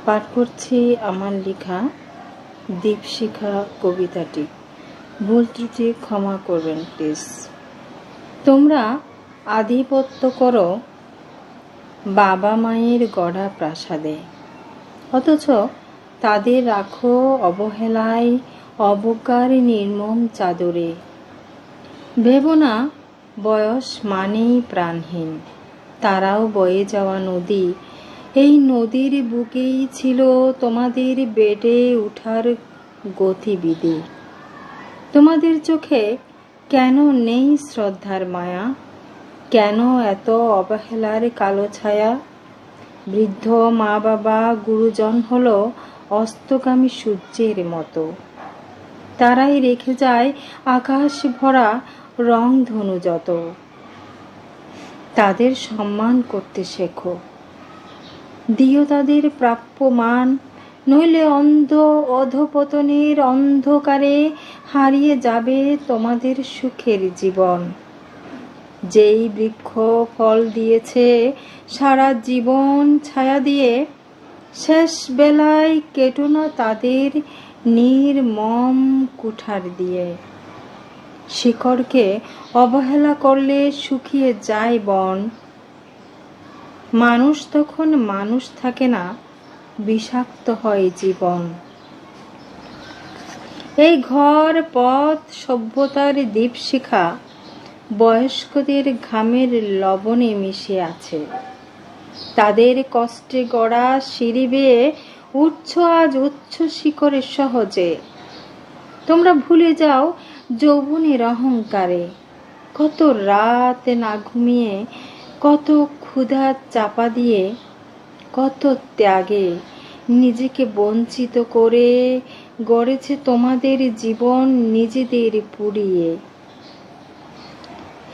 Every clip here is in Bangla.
পাঠ করছি আমার লেখা দীপশিখা কবিতাটি। ভুল ত্রুটি ক্ষমা করবেন প্লিজ। তোমরা আধিপত্য করো বাবা মায়ের গড়া প্রাসাদে, অথচ তাদের রাখো অবহেলায় অবজ্ঞার নির্মম চাদরে। ভেবো না বয়স মানেই প্রাণহীন, তারাও বয়ে যাওয়া নদী। এই নদীর বুকেই ছিল তোমাদের বেড়ে ওঠার গতিবিধি। তোমাদের চোখে কেন নেই শ্রদ্ধার মায়া? কেন এত অবহেলার কালো ছায়া? বৃদ্ধ মা বাবা গুরুজন হলো অস্তগামী সূর্যের মতো, তারাই রেখে যায় আকাশ ভরা রংধনু যত। তাদের সম্মান করতে শেখো, দিও তাদের প্রাপ্য মান, নইলে অন্ধ অধপতনের অন্ধকারে হারিয়ে যাবে তোমাদের সুখের জীবন। যেই বৃক্ষ ফল দিয়েছে সারা জীবন ছায়া দিয়ে, শেষ বেলায় কেটো না তাদের নির্মম কুঠার দিয়ে। শিকড়কে অবহেলা করলে শুকিয়ে যায় বন, মানুষ তখন মানুষ থাকে না, বিষাক্ত হয় জীবন। এই ঘর পথ সভ্যতার দীপশিখা বয়স্কদের ঘামের লবণে মিশে আছে। তাদের কষ্টে গড়া সিঁড়ি বেয়ে উঠছ আজ উচ্চ শিখরে সহজে। তোমরা ভুলে যাও যৌবনের অহংকারে, কত রাত না ঘুমিয়ে, কত ক্ষুধা চাপা দিয়ে, কত ত্যাগে নিজেকে বঞ্চিত করে গড়েছে তোমাদের জীবন নিজেদের পুড়িয়ে।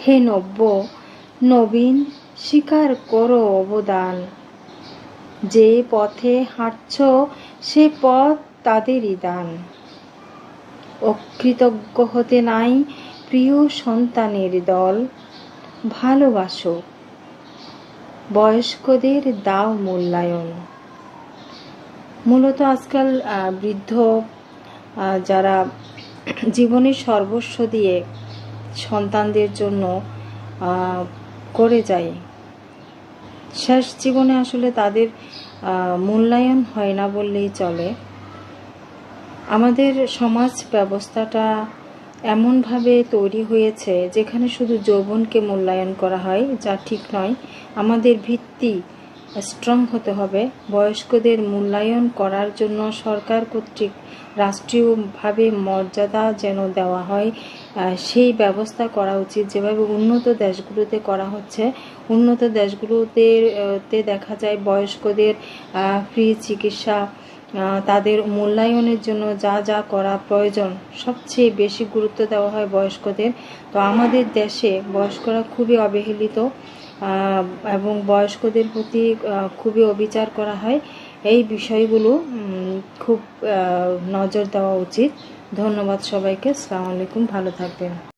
হে নব্য নবীন, স্বীকার করো অবদান। যে পথে হাঁটছ সে পথ তাদেরই দান। অকৃতজ্ঞ হতে নাই প্রিয় সন্তানের দল। ভালোবাসো, বয়স্কদের দাও মূল্যায়ন। মূলত আজকাল বৃদ্ধ যারা জীবনের সর্বস্ব দিয়ে সন্তানদের জন্য করে যায়, শেষ জীবনে আসলে তাদের মূল্যায়ন হয় না বললেই চলে। আমাদের সমাজ ব্যবস্থাটা এমনভাবে তৈরি হয়েছে যেখানে শুধু যৌবনকে মূল্যায়ন করা হয়, যা ঠিক নয়। আমাদের ভিত্তি স্ট্রং হতে হবে। বয়স্কদের মূল্যায়ন করার জন্য সরকার কর্তৃক রাষ্ট্রীয়ভাবে মর্যাদা যেন দেওয়া হয়, সেই ব্যবস্থা করা উচিত। যেভাবে উন্নত দেশগুলোতে করা হচ্ছে, উন্নত দেশগুলোতে দেখা যায় বয়স্কদের ফ্রি চিকিৎসা, তাদের মূল্যায়নের জন্য যা যা করা প্রয়োজন সবচেয়ে বেশি গুরুত্ব দেওয়া হয় বয়স্কদের। তো আমাদের দেশে বয়স্করা খুবই অবহেলিত এবং বয়স্কদের প্রতি খুবই অবিচার করা হয়। এই বিষয়গুলো খুব নজর দেওয়া উচিত। ধন্যবাদ সবাইকে। আসসালামু আলাইকুম, ভালো থাকবেন।